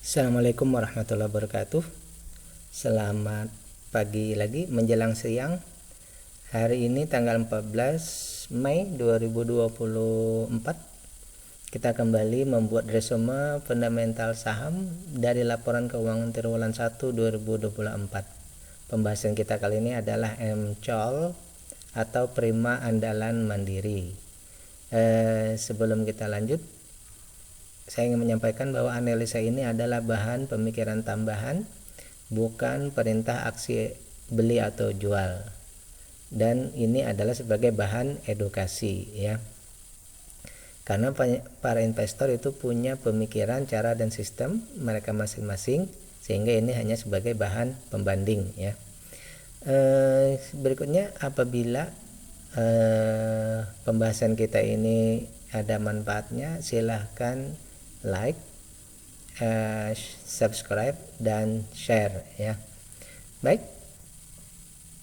Assalamualaikum warahmatullahi wabarakatuh. Selamat pagi lagi menjelang siang. Hari ini tanggal 14 Mei 2024. Kita kembali membuat resume fundamental saham dari laporan keuangan triwulan 1 2024. Pembahasan kita kali ini adalah MCOL atau Prima Andalan Mandiri. Sebelum kita lanjut, saya ingin menyampaikan bahwa analisa ini adalah bahan pemikiran tambahan, bukan perintah aksi beli atau jual. Dan ini adalah sebagai bahan edukasi ya. Karena para investor itu punya pemikiran, cara dan sistem mereka masing-masing, sehingga ini hanya sebagai bahan pembanding ya. Berikutnya, apabila pembahasan kita ini ada manfaatnya, silahkan like, subscribe, dan share ya. Baik,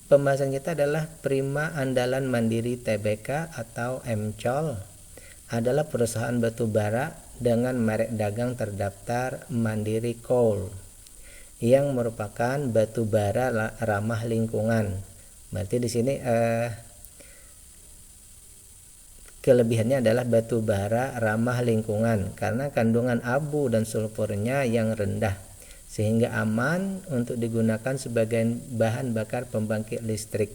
pembahasan kita adalah Prima Andalan Mandiri Tbk atau MCOL adalah perusahaan batubara dengan merek dagang terdaftar Mandiri Coal yang merupakan batubara ramah lingkungan. Berarti di sini kelebihannya adalah batu bara ramah lingkungan karena kandungan abu dan sulfurnya yang rendah, sehingga aman untuk digunakan sebagai bahan bakar pembangkit listrik.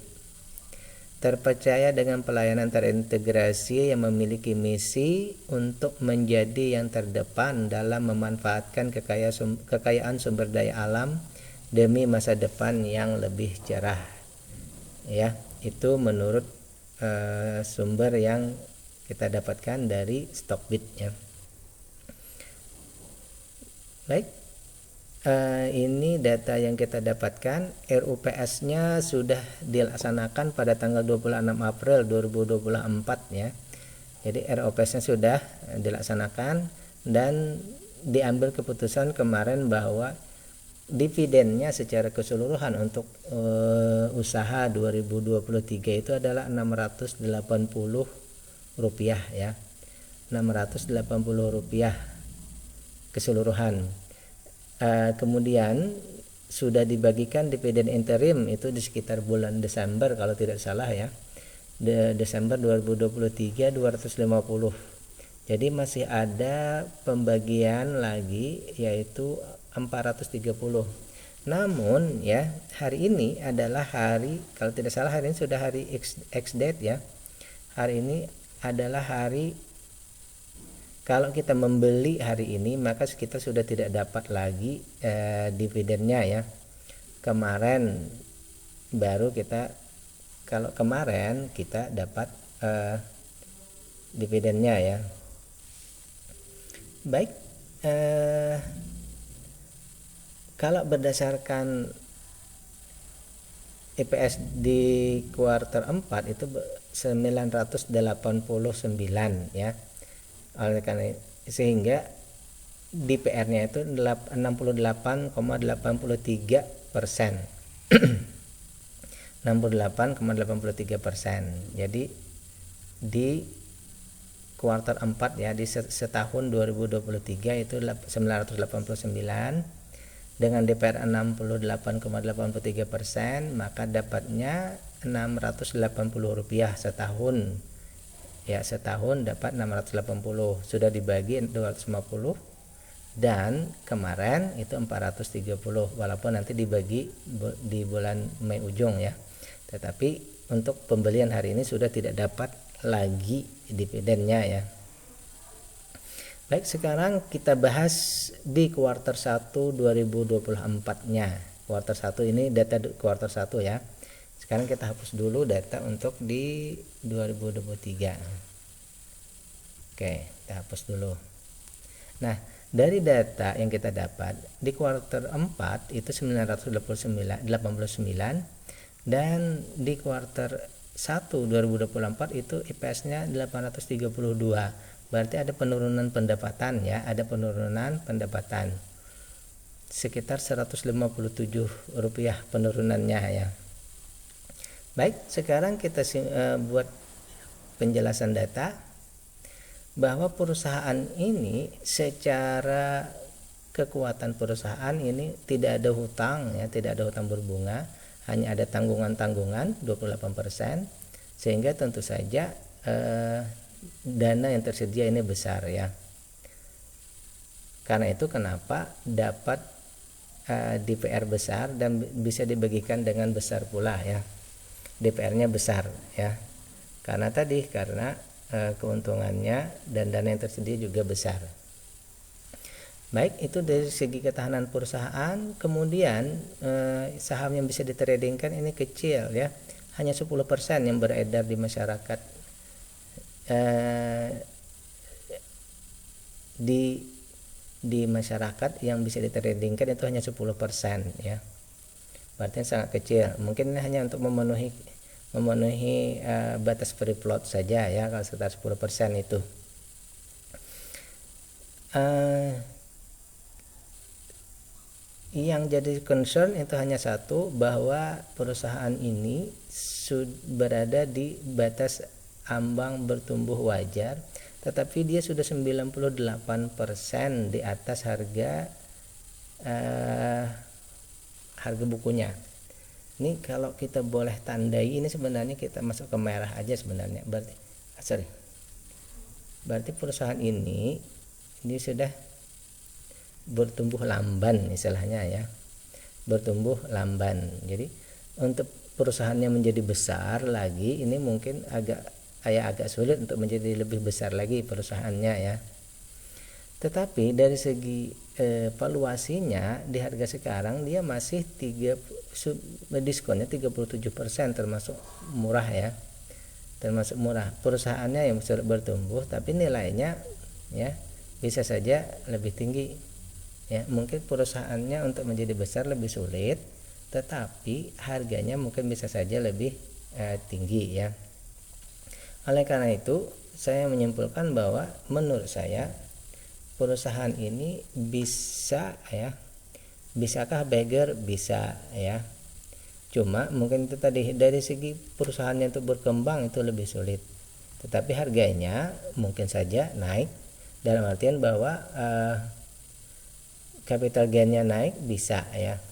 Terpercaya dengan pelayanan terintegrasi yang memiliki misi untuk menjadi yang terdepan dalam memanfaatkan kekayaan sumber daya alam demi masa depan yang lebih cerah. Ya, itu menurut sumber yang kita dapatkan dari Stockbit ya. Baik, ini data yang kita dapatkan. RUPS-nya sudah dilaksanakan pada tanggal 26 April 2024 ya. Jadi RUPS-nya sudah dilaksanakan dan diambil keputusan kemarin bahwa dividennya secara keseluruhan untuk usaha 2023 itu adalah 680 rupiah ya, 680 rupiah keseluruhan. Kemudian sudah dibagikan dividen interim itu di sekitar bulan Desember kalau tidak salah ya, Desember 2023 250. Jadi masih ada pembagian lagi yaitu 430. Namun ya, hari ini adalah hari, kalau tidak salah hari ini sudah hari X date ya. Hari ini adalah hari, kalau kita membeli hari ini maka kita sudah tidak dapat lagi dividennya ya. Kemarin baru kita, kalau kemarin kita dapat dividennya ya. Baik, kalau berdasarkan EPS di kuartal 4 itu 989 ya. Oleh karena sehingga DPR-nya itu 68,83%. 68,83%. Jadi di kuartal 4 ya, di setahun 2023 itu 989 dengan DPR 68,83%, maka dapatnya Rp680 setahun ya. Setahun dapat 680, sudah dibagi 250 dan kemarin itu 430, walaupun nanti dibagi di bulan Mei ujung ya. Tetapi untuk pembelian hari ini sudah tidak dapat lagi dividennya ya. Baik, sekarang kita bahas di kuartal 1 2024-nya. Kuartal 1 ini data kuartal 1 ya. Sekarang kita hapus dulu data untuk di 2023. Oke, kita hapus dulu. Nah, dari data yang kita dapat di kuartal 4 itu 989 dan di kuartal 1 2024 itu IPS-nya 832. Berarti ada penurunan pendapatan ya, ada penurunan pendapatan sekitar Rp157 penurunannya ya. Baik, sekarang kita buat penjelasan data bahwa perusahaan ini secara kekuatan perusahaan ini tidak ada hutang ya, tidak ada hutang berbunga, hanya ada tanggungan-tanggungan 28%, sehingga tentu saja dana yang tersedia ini besar ya. Karena itu kenapa dapat DPR besar dan bisa dibagikan dengan besar pula ya. DPR-nya besar ya. Karena keuntungannya dan dana yang tersedia juga besar. Baik, itu dari segi ketahanan perusahaan. Kemudian saham yang bisa ditradingkan ini kecil ya, hanya 10% yang beredar di masyarakat. Di masyarakat yang bisa ditradingkan itu hanya 10% ya. Berarti sangat kecil. Mungkin ini hanya untuk memenuhi batas free float saja ya, kalau sekitar 10% itu. Yang jadi concern itu hanya satu, bahwa perusahaan ini berada di batas ambang bertumbuh wajar, tetapi dia sudah 98% di atas harga bukunya. Ini kalau kita boleh tandai, ini sebenarnya kita masuk ke merah aja sebenarnya. Berarti perusahaan ini sudah bertumbuh lamban istilahnya ya, bertumbuh lamban. Jadi untuk perusahaannya menjadi besar lagi, ini mungkin agak sulit untuk menjadi lebih besar lagi perusahaannya ya. Tetapi dari segi valuasinya di harga sekarang dia masih diskonnya 37%, termasuk murah ya, termasuk murah. Perusahaannya yang bertumbuh, tapi nilainya ya bisa saja lebih tinggi ya. Mungkin perusahaannya untuk menjadi besar lebih sulit, tetapi harganya mungkin bisa saja lebih tinggi ya. Oleh karena itu saya menyimpulkan bahwa menurut saya perusahaan ini bisa ya, bisakah beggar, bisa ya. Cuma mungkin itu tadi, dari segi perusahaannya untuk berkembang itu lebih sulit, tetapi harganya mungkin saja naik, dalam artian bahwa capital gain-nya naik bisa ya.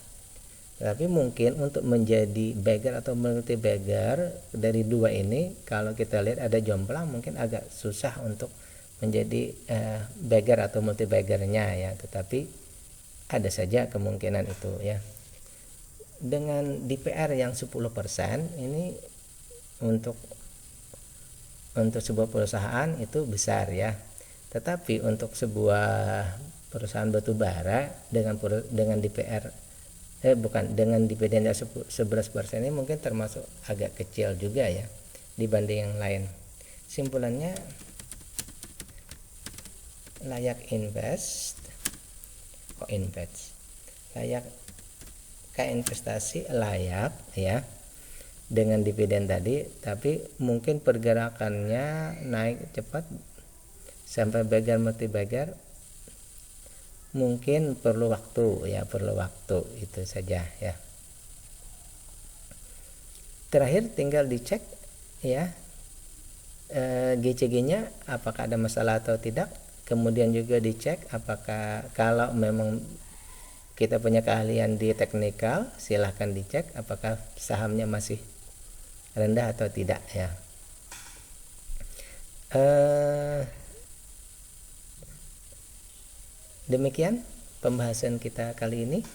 Tapi mungkin untuk menjadi beggar atau multi beggar dari dua ini, kalau kita lihat ada jomplang, mungkin agak susah untuk menjadi beggar atau multi beggarnya ya. Tetapi ada saja kemungkinan itu ya. Dengan DPR yang 10% ini untuk sebuah perusahaan itu besar ya. Tetapi untuk sebuah perusahaan batu bara dengan DPR dengan dividen 11% ini mungkin termasuk agak kecil juga ya dibanding yang lain. Simpulannya, layak investasi layak ya dengan dividen tadi, tapi mungkin pergerakannya naik cepat sampai beggar multi beggar mungkin perlu waktu itu saja ya. Terakhir tinggal dicek ya GCG-nya apakah ada masalah atau tidak. Kemudian juga dicek apakah, kalau memang kita punya keahlian di teknikal, silahkan dicek apakah sahamnya masih rendah atau tidak ya. Demikian pembahasan kita kali ini.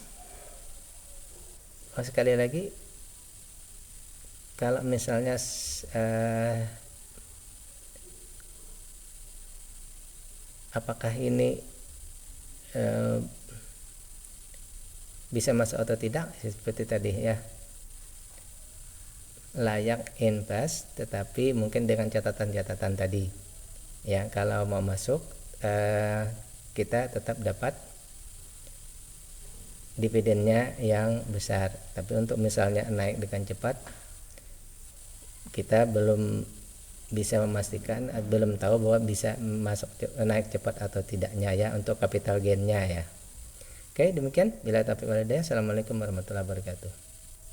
Sekali lagi, kalau misalnya apakah ini bisa masuk atau tidak, seperti tadi ya, layak invest, tetapi mungkin dengan catatan-catatan tadi ya. Kalau mau masuk kita tetap dapat dividennya yang besar, tapi untuk misalnya naik dengan cepat, kita belum bisa memastikan, belum tahu bahwa bisa masuk naik cepat atau tidaknya ya untuk capital gain-nya ya. Oke, demikian. Bila taufiq wal hidayah. Assalamualaikum warahmatullahi wabarakatuh.